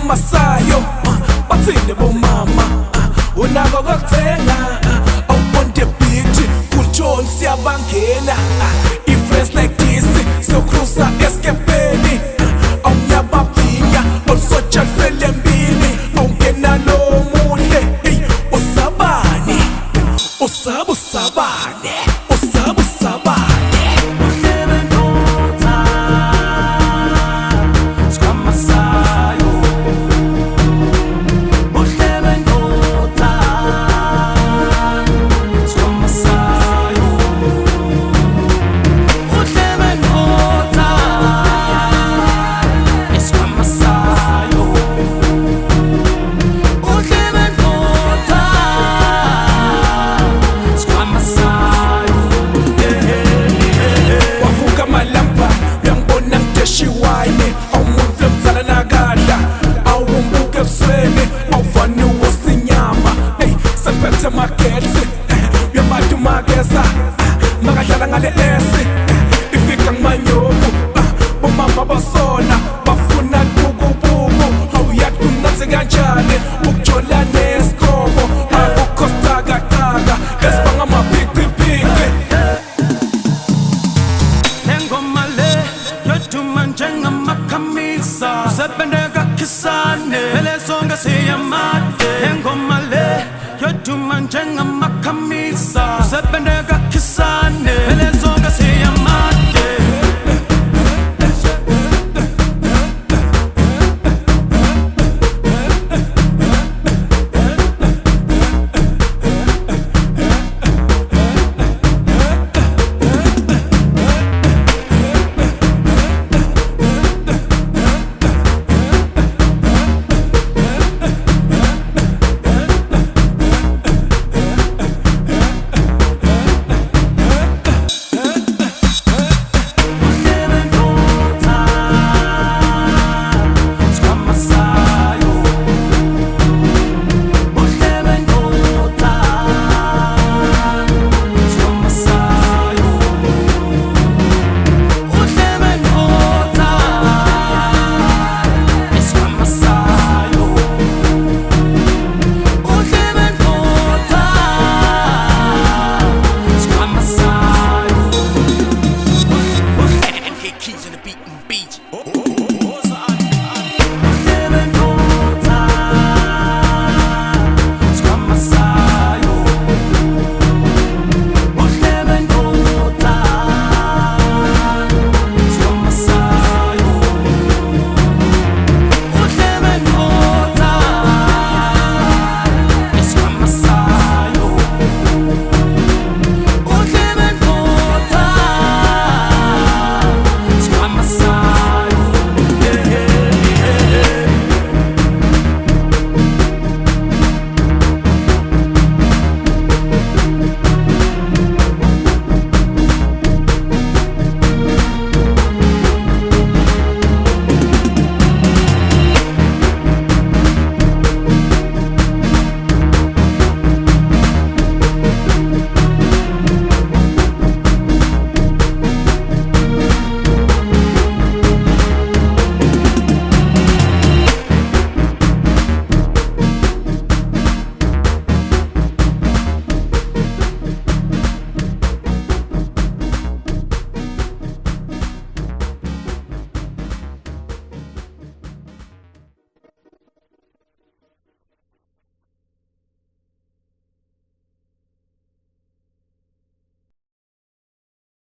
Masayo, bathini bomama, unako kokuthenga, awubonde beat, kuJohn siyabangena, i-friends like this, so cruiser eskepeni, awunyababhinya, olusotsha lufele mbini, awungena lo muhle, usabane, usabane, usabane. Magetsi, uyamati umageza, makadlala ngale esi, ifika ngimanyovu, bomama basona, bafuna bukubuku, awuyathi kumnanzi kanjani, ukujola nesikhobo, akukho sitaka, esibanga amaphiciphici. Lengoma le, yoduma njengamakhamisa, usebenzeka khisane, vele sonke siyamade. Lengoma le, yoduma njengamakhamisa.